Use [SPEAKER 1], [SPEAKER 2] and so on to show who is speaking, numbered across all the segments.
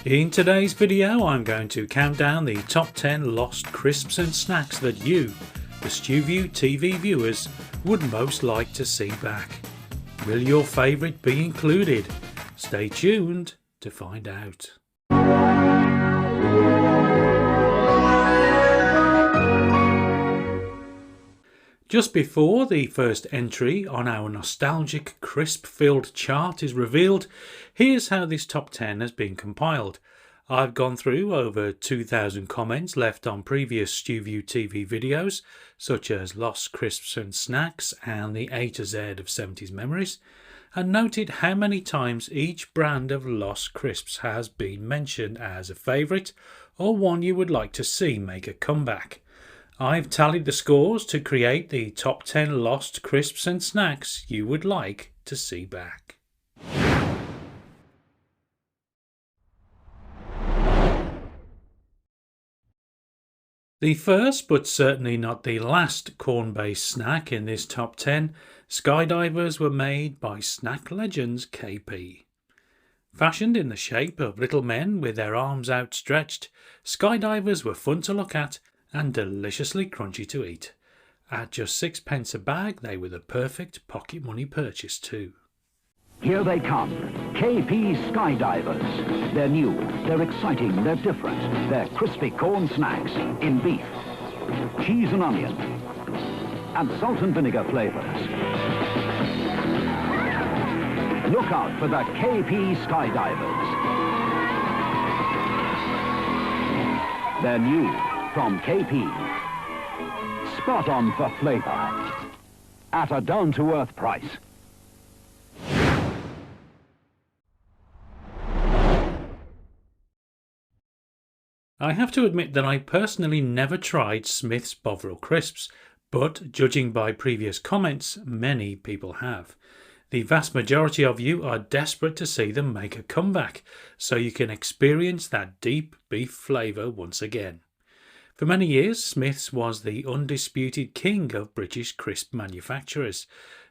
[SPEAKER 1] In today's video I'm going to count down the top 10 lost crisps and snacks that you, the Stuview TV viewers, would most like to see back. Will your favourite be included? Stay tuned to find out. Just before the first entry on our nostalgic crisp-filled chart is revealed, here's how this top 10 has been compiled. I've gone through over 2,000 comments left on previous Stuview TV videos, such as Lost Crisps and Snacks and the A to Z of 70s Memories, and noted how many times each brand of Lost Crisps has been mentioned as a favourite or one you would like to see make a comeback. I've tallied the scores to create the top 10 lost crisps and snacks you would like to see back. The first, but certainly not the last corn-based snack in this top 10, skydivers were made by snack legends KP. Fashioned in the shape of little men with their arms outstretched, skydivers were fun to look at and deliciously crunchy to eat. At just 6p a bag, they were the perfect pocket money purchase too.
[SPEAKER 2] Here they come, KP Skydivers. They're new, they're exciting, they're different. They're crispy corn snacks in beef, cheese and onion, and salt and vinegar flavors. Look out for the KP Skydivers. They're new from KP. Spot on for flavor at a down-to-earth price.
[SPEAKER 1] I have to admit that I personally never tried Smith's Bovril crisps, but judging by previous comments, many people have. The vast majority of you are desperate to see them make a comeback, so you can experience that deep beef flavour once again. For many years, Smith's was the undisputed king of British crisp manufacturers.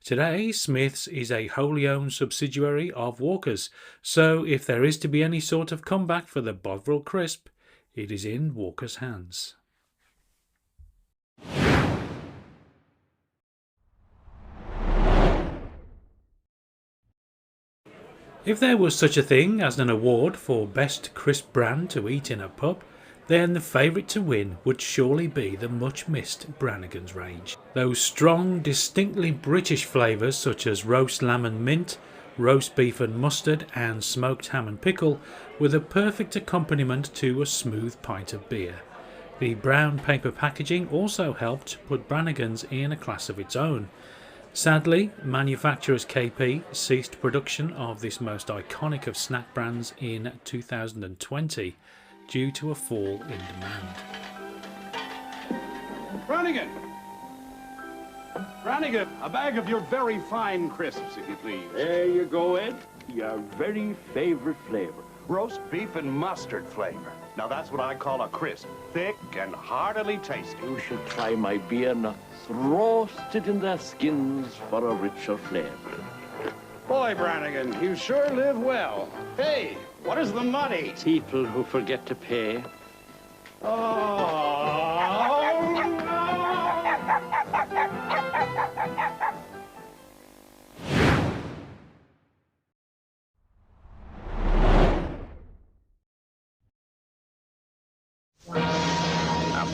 [SPEAKER 1] Today, Smith's is a wholly owned subsidiary of Walker's, so if there is to be any sort of comeback for the Bovril crisp, it is in Walker's hands. If there was such a thing as an award for best crisp brand to eat in a pub, then the favourite to win would surely be the much-missed Brannigan's range. Those strong, distinctly British flavours such as roast lamb and mint, roast beef and mustard and smoked ham and pickle were the perfect accompaniment to a smooth pint of beer. The brown paper packaging also helped put Brannigan's in a class of its own. Sadly, manufacturers KP ceased production of this most iconic of snack brands in 2020 due to a fall in demand.
[SPEAKER 3] Brannigan! Brannigan, a bag of your very fine crisps, if you please.
[SPEAKER 4] There you go, Ed. Your very favorite flavor.
[SPEAKER 3] Roast beef and mustard flavor. Now that's what I call a crisp. Thick and heartily tasty.
[SPEAKER 4] You should try my beer nuts, roasted in their skins for a richer flavor.
[SPEAKER 3] Boy, Brannigan, you sure live well. Hey, what is the money?
[SPEAKER 4] People who forget to pay.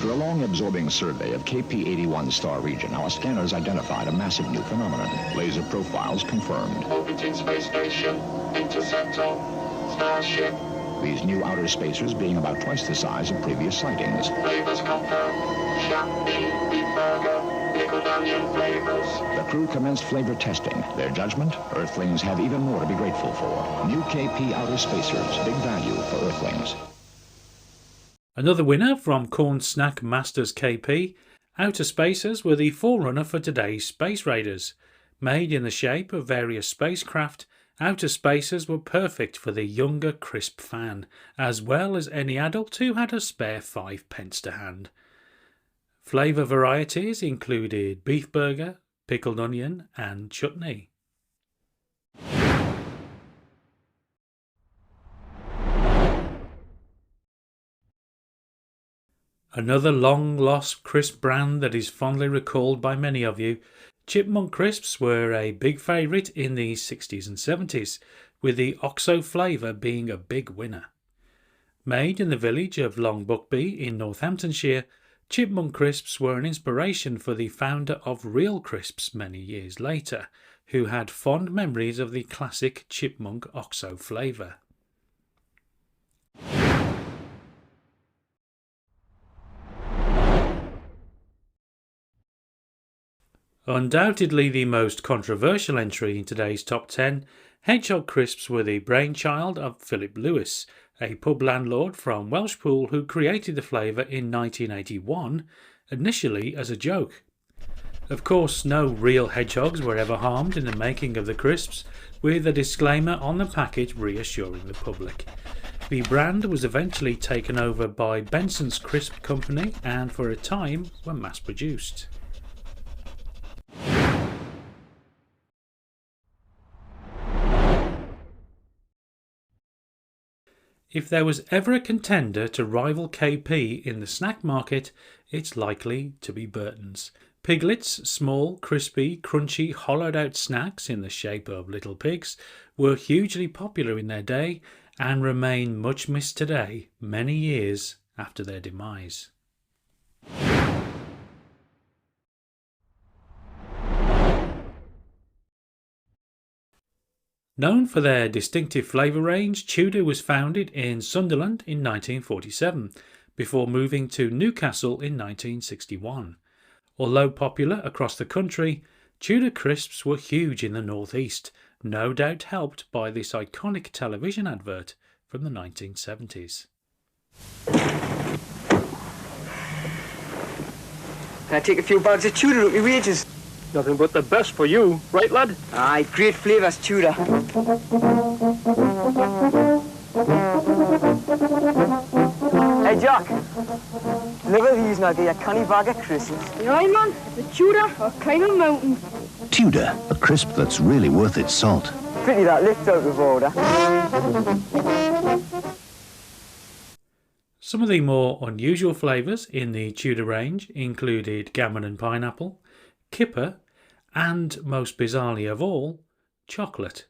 [SPEAKER 5] After a long absorbing survey of KP81 star region, our scanners identified a massive new phenomenon. Laser profiles confirmed.
[SPEAKER 6] Orbiting space station, interceptor, starship.
[SPEAKER 5] These new outer spacers being about twice the size of previous sightings.
[SPEAKER 6] Flavors confirmed. Champagne, beef burger, pickled onion flavors.
[SPEAKER 5] The crew commenced flavor testing. Their judgment? Earthlings have even more to be grateful for. New KP outer spacers, big value for Earthlings.
[SPEAKER 1] Another winner from Corn Snack Masters KP, Outer Spacers were the forerunner for today's Space Raiders. Made in the shape of various spacecraft, Outer Spacers were perfect for the younger crisp fan, as well as any adult who had a spare 5p to hand. Flavour varieties included beef burger, pickled onion and chutney. Another long-lost crisp brand that is fondly recalled by many of you, Chipmunk crisps were a big favourite in the 60s and 70s, with the OXO flavour being a big winner. Made in the village of Long Buckby in Northamptonshire, Chipmunk crisps were an inspiration for the founder of Real Crisps many years later, who had fond memories of the classic Chipmunk OXO flavour. Undoubtedly the most controversial entry in today's top 10, Hedgehog crisps were the brainchild of Philip Lewis, a pub landlord from Welshpool who created the flavour in 1981, initially as a joke. Of course, no real hedgehogs were ever harmed in the making of the crisps, with a disclaimer on the package reassuring the public. The brand was eventually taken over by Benson's Crisp Company and for a time were mass produced. If there was ever a contender to rival KP in the snack market, it's likely to be Burton's. Piglet's small, crispy, crunchy, hollowed-out snacks in the shape of little pigs were hugely popular in their day and remain much missed today, many years after their demise. Known for their distinctive flavour range, Tudor was founded in Sunderland in 1947, before moving to Newcastle in 1961. Although popular across the country, Tudor crisps were huge in the northeast, no doubt helped by this iconic television advert from the 1970s.
[SPEAKER 7] Can I take a few bags of Tudor at my wages?
[SPEAKER 8] Nothing but the best for you, right, lad?
[SPEAKER 7] Aye, great flavours, Tudor. Hey, Jack. Look at these now, they're a canny bag of crisps.
[SPEAKER 9] Aye, man, the Tudor or Kyle Mountain.
[SPEAKER 10] Tudor, a crisp that's really worth its salt.
[SPEAKER 7] Pity that lift out of order.
[SPEAKER 1] Some of the more unusual flavours in the Tudor range included gammon and pineapple, kipper, and, most bizarrely of all, chocolate.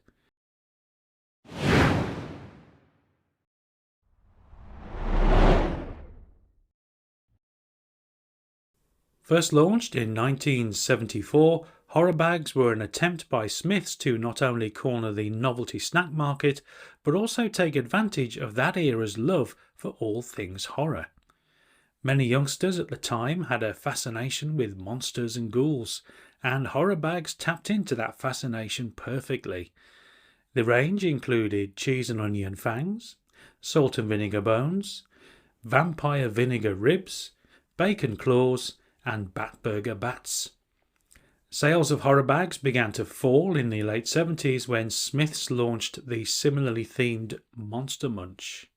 [SPEAKER 1] First launched in 1974, horror bags were an attempt by Smiths to not only corner the novelty snack market, but also take advantage of that era's love for all things horror. Many youngsters at the time had a fascination with monsters and ghouls, and horror bags tapped into that fascination perfectly. The range included cheese and onion fangs, salt and vinegar bones, vampire vinegar ribs, bacon claws, and bat burger bats. Sales of horror bags began to fall in the late 70s when Smiths launched the similarly themed Monster Munch.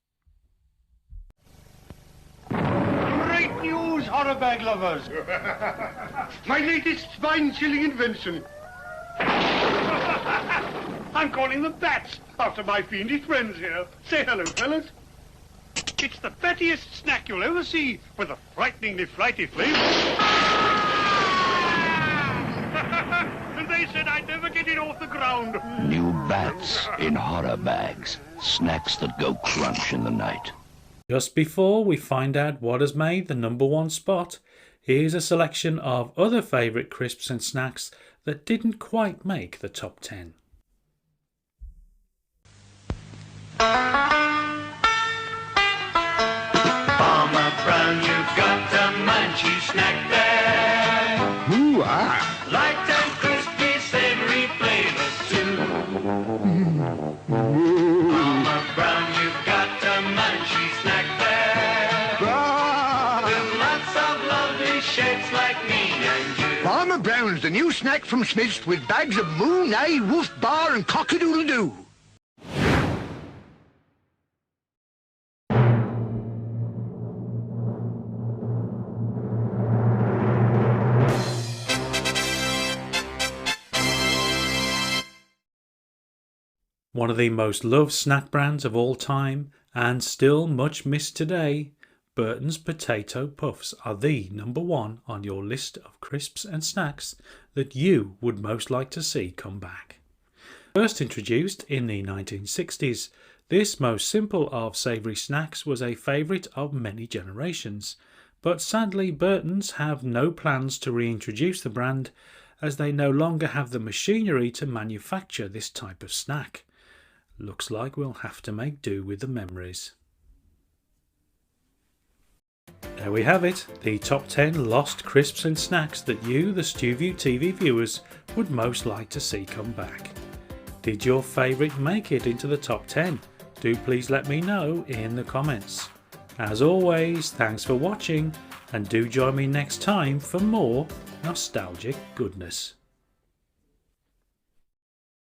[SPEAKER 11] Great news, horror bag lovers! My latest spine-chilling invention. I'm calling them bats, after my fiendish friends here. Say hello, fellas. It's the fattiest snack you'll ever see, with a frighteningly flighty flavour. And they said I'd never get it off the ground.
[SPEAKER 10] New bats in horror bags. Snacks that go crunch in the night.
[SPEAKER 1] Just before we find out what has made the #1 spot, here's a selection of other favourite crisps and snacks that didn't quite make the top 10.
[SPEAKER 12] Farmer Brown, you've got a munchy snack there.
[SPEAKER 11] Ooh, ah.
[SPEAKER 12] Light and crispy, savoury flavours too. Farmer Brown, you've got a munchy snack there. With lots of lovely shapes like me and you.
[SPEAKER 11] Farmer Brown's the new snack from Smith's with bags of moo, neigh, woof, bar and cock-a-doodle-doo.
[SPEAKER 1] One of the most loved snack brands of all time, and still much missed today, Burton's Potato Puffs are the #1 on your list of crisps and snacks that you would most like to see come back. First introduced in the 1960s, this most simple of savoury snacks was a favourite of many generations, but sadly Burton's have no plans to reintroduce the brand as they no longer have the machinery to manufacture this type of snack. Looks like we'll have to make do with the memories. There we have it, the top 10 lost crisps and snacks that you, the Stuview TV viewers, would most like to see come back. Did your favourite make it into the top 10? Do please let me know in the comments. As always, thanks for watching, and do join me next time for more nostalgic goodness.